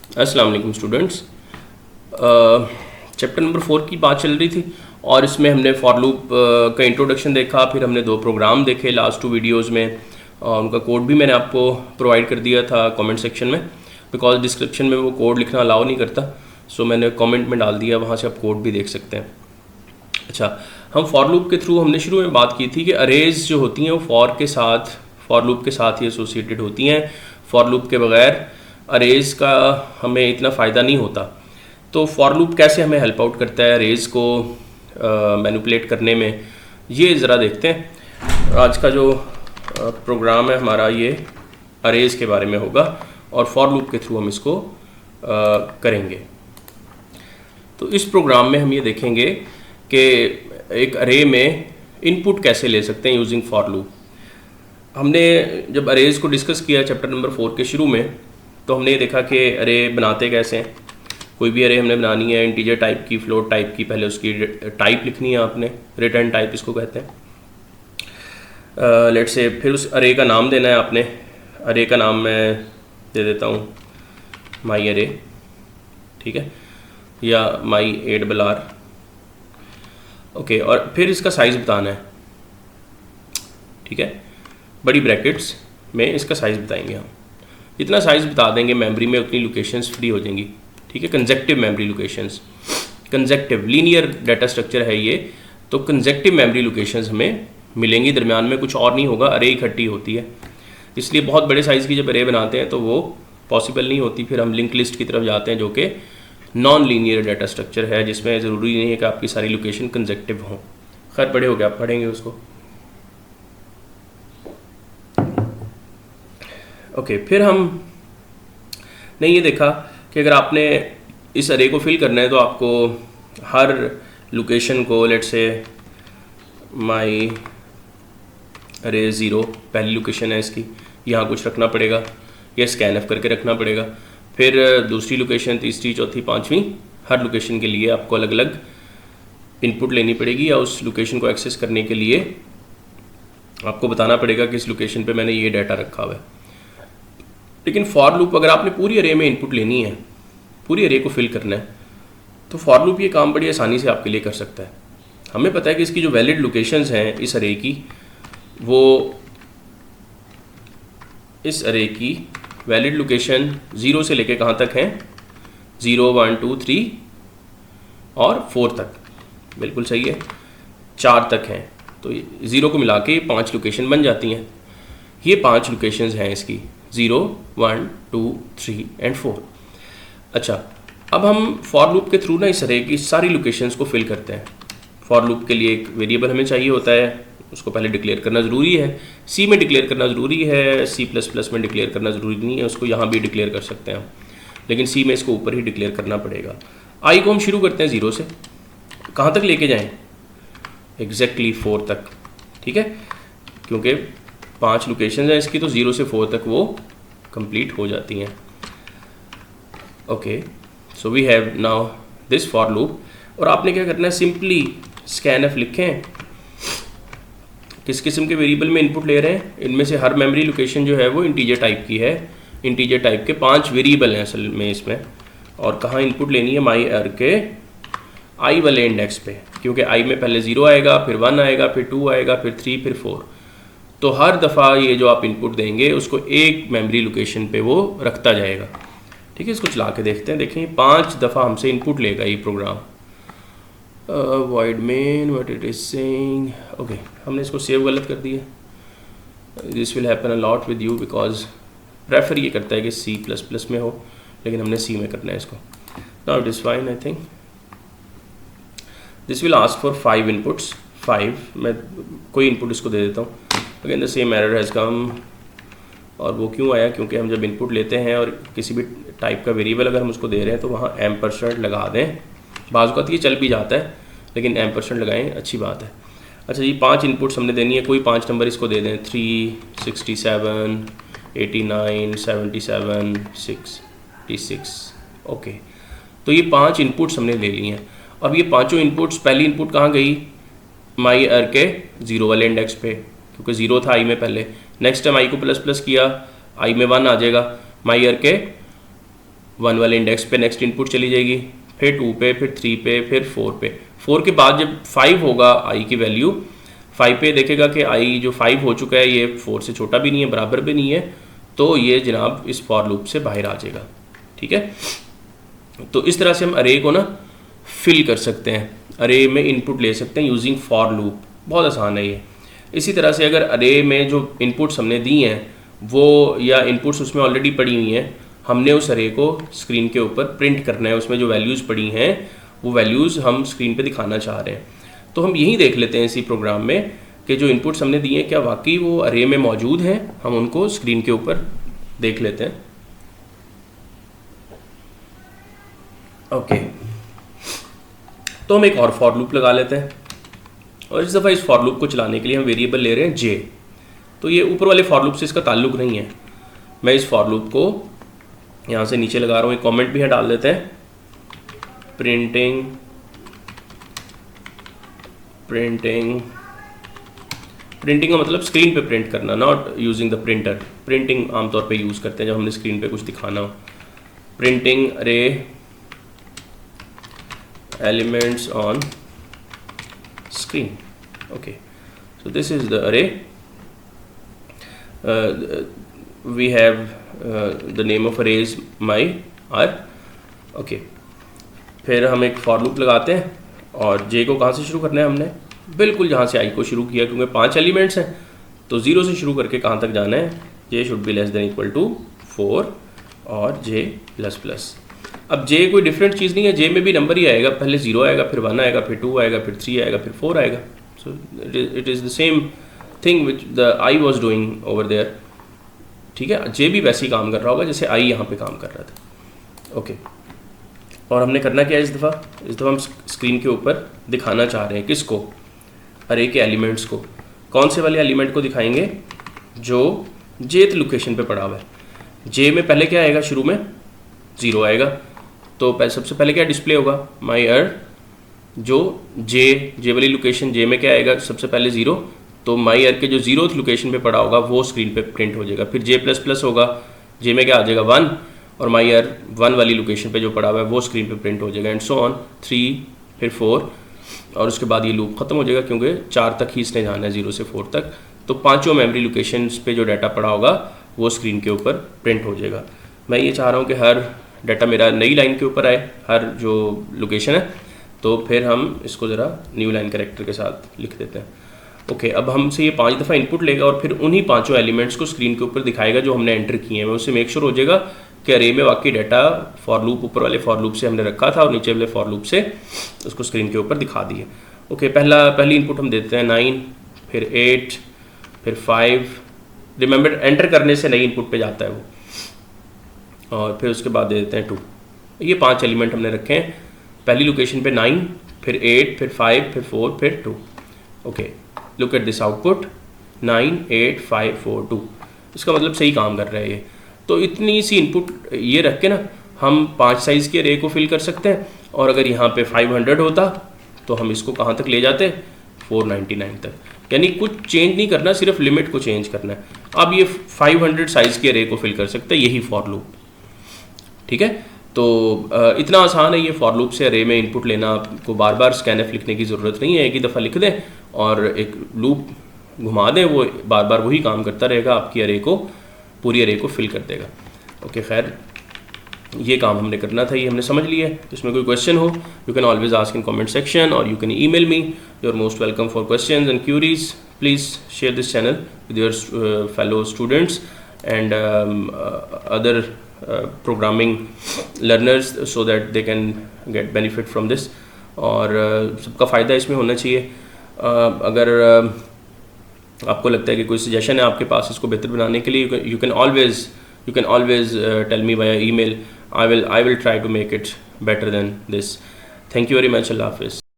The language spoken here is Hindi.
अस्सलाम वालेकुम स्टूडेंट्स। चैप्टर नंबर 4 की बात चल रही थी और इसमें हमने फॉर लूप का इंट्रोडक्शन देखा, फिर हमने 2 प्रोग्राम देखे लास्ट 2 वीडियोस में। उनका कोड भी मैंने आपको प्रोवाइड कर दिया था कमेंट सेक्शन में, बिकॉज डिस्क्रिप्शन में वो कोड लिखना अलाउ नहीं करता, सो मैंने कमेंट में डाल दिया, वहाँ से आप कोड भी देख सकते हैं। अच्छा, हम फॉर लूप के थ्रू हमने शुरू में बात की थी कि अरेज जो होती हैं वो फॉर लूप के साथ ही एसोसिएटेड होती हैं। फॉर लूप के बगैर अरेज का हमें इतना फ़ायदा नहीं होता। तो फॉर लूप कैसे हमें हेल्प आउट करता है अरेज को मैनिपुलेट करने में, ये ज़रा देखते हैं। आज का जो प्रोग्राम है हमारा ये अरेज के बारे में होगा और फॉर लूप के थ्रू हम इसको करेंगे। तो इस प्रोग्राम में हम ये देखेंगे कि एक अरे में इनपुट कैसे ले सकते हैं यूजिंग फॉर लूप। हमने जब अरेज को डिस्कस किया चैप्टर नंबर 4 के शुरू में, तो हमने ये देखा कि अरे बनाते कैसे हैं। कोई भी अरे हमने बनानी है, इंटीजर टाइप की, फ्लोट टाइप की, पहले उसकी टाइप लिखनी है आपने, रिटर्न टाइप इसको कहते हैं। लेट्स से फिर उस अरे का नाम देना है आपने। अरे का नाम मैं दे देता हूँ माई अरे, ठीक है, या माई ARR, ओके। और फिर इसका साइज़ बताना है, ठीक है, बड़ी ब्रैकेट्स में इसका साइज़ बताएंगे हम। जितना साइज़ बता देंगे मेमोरी में उतनी लोकेशंस फ्री हो जाएंगी, ठीक है। Conjunctive memory locations, conjunctive linear data structure है ये, तो कंजेक्टिव मेमोरी लोकेशंस हमें मिलेंगी, दरमियान में कुछ और नहीं होगा, अरे इकट्ठी होती है। इसलिए बहुत बड़े साइज़ की जब अरे बनाते हैं तो वो पॉसिबल नहीं होती। फिर हम लिंक लिस्ट की तरफ जाते हैं जो कि नॉन लीनियर डाटा स्ट्रक्चर है, जिसमें ज़रूरी नहीं है कि आपकी सारी लोकेशन कंजेक्टिव हों। खैर बड़े हो गए, आप पढ़ेंगे उसको, ओके। फिर हमने ये देखा कि अगर आपने इस अरे को फिल करना है तो आपको हर लोकेशन को, लेट्स से माई अरे 0 पहली लोकेशन है इसकी, यहाँ कुछ रखना पड़ेगा, या स्कैनफ करके रखना पड़ेगा। फिर दूसरी लोकेशन, तीसरी, चौथी, पाँचवीं, हर लोकेशन के लिए आपको अलग अलग इनपुट लेनी पड़ेगी, या उस लोकेशन को एक्सेस करने के लिए आपको बताना पड़ेगा कि इस लोकेशन पे मैंने ये डाटा रखा हुआ है। लेकिन फॉर लूप अगर आपने पूरी अरे में इनपुट लेनी है, पूरी अरे को फिल करना है, तो फॉर लूप ये काम बड़ी आसानी से आपके लिए कर सकता है। हमें पता है कि इसकी जो वैलिड लोकेशंस हैं इस अरे की, वो इस अरे की वैलिड लोकेशन 0 से लेके कहाँ तक हैं, 0, 1, 2, 3 और 4 तक, बिल्कुल सही है, 4 तक हैं। तो 0 को मिला के 5 लोकेशन बन जाती हैं। ये 5 लोकेशंस हैं इसकी, 0, 1, 2, 3 एंड 4। अच्छा, अब हम फॉर लूप के थ्रू ना इस अरे की सारी लोकेशंस को फिल करते हैं। फॉर लूप के लिए एक वेरिएबल हमें चाहिए होता है, उसको पहले डिक्लेयर करना ज़रूरी है। सी में डिक्लेयर करना ज़रूरी है, C++ में डिक्लेयर करना ज़रूरी नहीं है, उसको यहाँ भी डिक्लेयर कर सकते हैं हम, लेकिन सी में इसको ऊपर ही डिक्लेयर करना पड़ेगा। आई को हम शुरू करते हैं 0 से, कहाँ तक लेके जाएँ, एग्जैक्टली 4 तक, ठीक है, क्योंकि 5 लोकेशन हैं इसकी, तो 0 से 4 तक वो कंप्लीट हो जाती हैं। Okay, so we have now this for loop. और आपने क्या करना है, सिंपली स्कैनफ लिखें, किस किस्म के वेरिएबल में इनपुट ले रहे हैं। इनमें से हर मेमोरी लोकेशन जो है वो इंटीजर टाइप की है, इंटीजर टाइप के 5 वेरिएबल हैं असल में इसमें, और कहाँ इनपुट लेनी है, माई अर के आई वाले इंडेक्स पे, क्योंकि आई में पहले 0 आएगा, फिर 1 आएगा, फिर 2 आएगा, फिर 3, फिर 4। तो हर दफ़ा ये जो आप इनपुट देंगे उसको एक मेमोरी लोकेशन पे वो रखता जाएगा, ठीक है। इसको चला के देखते हैं, देखें 5 दफ़ा हमसे इनपुट लेगा ये program. Void main what it is saying, okay, हमने इसको सेव गलत कर दिया। This will happen a lot with you, because prefer ये करता है कि C++ में हो, लेकिन हमने सी में करना है इसको। Now it is fine, I think this will ask for 5 inputs, 5, मैं कोई इनपुट इसको दे देता हूँ। Again the same error has come, और वो क्यों आया, क्योंकि हम जब इनपुट लेते हैं और किसी भी टाइप का वेरिएबल अगर हम उसको दे रहे हैं तो वहाँ एम्परसेंट लगा दें। बाज़ वक़्त ये चल भी जाता है, लेकिन एम्परसेंट लगाएं, अच्छी बात है। अच्छा जी, 5 इनपुट्स हमने देनी है, कोई 5 नंबर इसको दे दें, 3, 67, 89, 77, 66, ओके। तो ये 5 इनपुट्स हमने ले ली हैं। अब ये पाँचों इनपुट्स, पहली इनपुट कहाँ गई, माई अर के 0 वाले इंडेक्स पे, क्योंकि 0 था आई में पहले। नेक्स्ट टाइम आई को ++ किया, आई में 1 आ जाएगा, माई अर के 1 वाले इंडेक्स पे नेक्स्ट इनपुट चली जाएगी, फिर 2 पे, फिर 3 पे, फिर 4 पे। 4 के बाद जब 5 होगा आई की वैल्यू, 5 पे देखेगा कि आई जो 5 हो चुका है ये 4 से छोटा भी नहीं है, बराबर भी नहीं है, तो ये जनाब इस फॉर लूप से बाहर आ जाएगा। ठीक है, तो इस तरह से हम अरे को ना फिल कर सकते हैं, अरे में इनपुट ले सकते हैं यूजिंग फॉर लूप। बहुत आसान है ये। इसी तरह से अगर अरे में जो इनपुट्स हमने दी हैं वो, या इनपुट्स उसमें ऑलरेडी पड़ी हुई हैं, हमने उस अरे को स्क्रीन के ऊपर प्रिंट करना है, उसमें जो वैल्यूज़ पड़ी हैं वो वैल्यूज़ हम स्क्रीन पे दिखाना चाह रहे हैं। तो हम यही देख लेते हैं इसी प्रोग्राम में कि जो इनपुट्स हमने दिए हैं क्या वाकई वो अरे में मौजूद हैं, हम उनको स्क्रीन के ऊपर देख लेते हैं। ओके, तो हम एक और फॉर लूप लगा लेते हैं, और इस दफ़ा इस फॉर लूप को चलाने के लिए हम वेरिएबल ले रहे हैं जे। तो ये ऊपर वाले फॉर लूप से इसका ताल्लुक नहीं है। मैं इस फॉर लूप को यहाँ से नीचे लगा रहा हूँ, एक कमेंट भी है डाल देते हैं, प्रिंटिंग का मतलब स्क्रीन पे प्रिंट करना, not using the printer. Printing आमतौर पे यूज़ करते हैं जब हमने स्क्रीन पे कुछ दिखाना हो। प्रिंटिंग अरे elements on screen. Okay, so this is the array. We have the name of array is my r. Okay, फिर हम एक for loop लगाते हैं, और j को कहाँ से शुरू करना है हमने, बिल्कुल जहाँ से i को शुरू किया, क्योंकि 5 एलिमेंट्स हैं तो 0 से शुरू करके कहाँ तक जाना है, j should be less than equal to 4 और j प्लस प्लस। अब j कोई डिफरेंट चीज़ नहीं है, j में भी नंबर ही आएगा, पहले 0 आएगा, फिर 1 आएगा, फिर 2 आएगा, फिर 3 आएगा, फिर 4 आएगा। So it is the same thing which the I was doing over there. ठीक है, j भी वैसे ही काम कर रहा होगा जैसे i यहाँ पे काम कर रहा था। ओके, और हमने करना क्या है इस दफ़ा हम स्क्रीन के ऊपर दिखाना चाह रहे हैं किसको, अरे के एलिमेंट्स को। कौन से वाले एलिमेंट को दिखाएंगे, जो jth लोकेशन पे पड़ा हुआ है। j में पहले क्या आएगा, शुरू में 0 आएगा, तो सबसे पहले क्या डिस्प्ले होगा, माई अर, जो जे वाली लोकेशन जे में क्या आएगा, सबसे पहले 0, तो माई अर के जो 0th लोकेशन पे पड़ा होगा वो स्क्रीन पे प्रिंट हो जाएगा। फिर जे प्लस प्लस होगा, जे में क्या आ जाएगा 1, और माई अर 1 वाली लोकेशन पे जो पड़ा हुआ है वो स्क्रीन पे प्रिंट हो जाएगा, एंड सो ऑन 3, फिर 4, और उसके बाद ये लूप ख़त्म हो जाएगा, क्योंकि 4 तक ही इसने जाना है, 0 से 4 तक। तो पाँचों मेमोरी लोकेशन पे जो डाटा पड़ा होगा वो स्क्रीन के ऊपर प्रिंट हो जाएगा। मैं ये चाह रहा हूँ कि हर डाटा मेरा नई लाइन के ऊपर आए, हर जो लोकेशन है, तो फिर हम इसको ज़रा न्यू लाइन कैरेक्टर के साथ लिख देते हैं। ओके, अब हमसे ये 5 दफ़ा इनपुट लेगा और फिर उन्हीं 5 एलिमेंट्स को स्क्रीन के ऊपर दिखाएगा जो हमने एंटर किए हैं। उससे मेक श्योर हो जाएगा कि अरे में वाकई डाटा फॉर लूप ऊपर वाले फॉर लूप से हमने रखा था और नीचे वाले फॉर लूप से उसको स्क्रीन के ऊपर दिखा दिए। ओके, पहली इनपुट हम देते हैं 9, फिर 8, फिर 5। रिमेंबर, एंटर करने से नई इनपुट पे जाता है वो, और फिर उसके बाद दे देते हैं 2। ये 5 एलिमेंट हमने रखे हैं, पहली लोकेशन पे 9, फिर 8, फिर 5, फिर 4, फिर 2। Okay, look at this output, 9, 8, 5, 4, 2। इसका मतलब सही काम कर रहा है ये। तो इतनी सी इनपुट ये रख के ना हम 5 साइज़ के अरे को फिल कर सकते हैं, और अगर यहाँ पे 500 होता तो हम इसको कहाँ तक ले जाते, 499 तक। यानी कुछ चेंज नहीं करना, सिर्फ लिमिट को चेंज करना है। अब ये 500 साइज़ के अरे को फिल कर सकते हैं, यही फॉर लूप। ठीक है, तो इतना आसान है ये फॉर लूप से अरे में इनपुट लेना। आपको बार बार स्कैनफ लिखने की ज़रूरत नहीं है, एक ही दफ़ा लिख दें और एक लूप घुमा दें, वो बार बार वही काम करता रहेगा, आपकी अरे को, पूरी अरे को फिल कर देगा। ओके, खैर ये काम हमने करना था, ये हमने समझ लिया है। इसमें कोई क्वेश्चन हो, you can always ask in comment section, और you can email me. You are most welcome for questions and queries. Please share this channel with your fellow students and other programming learners so that they can get benefit from this, और सबका फ़ायदा इसमें होना चाहिए। अगर आपको लगता है कि कोई सजेशन है आपके पास इसको बेहतर बनाने के लिए, you can always tell me via email. I will try to make it better than this. Thank you very much. Allah Hafiz.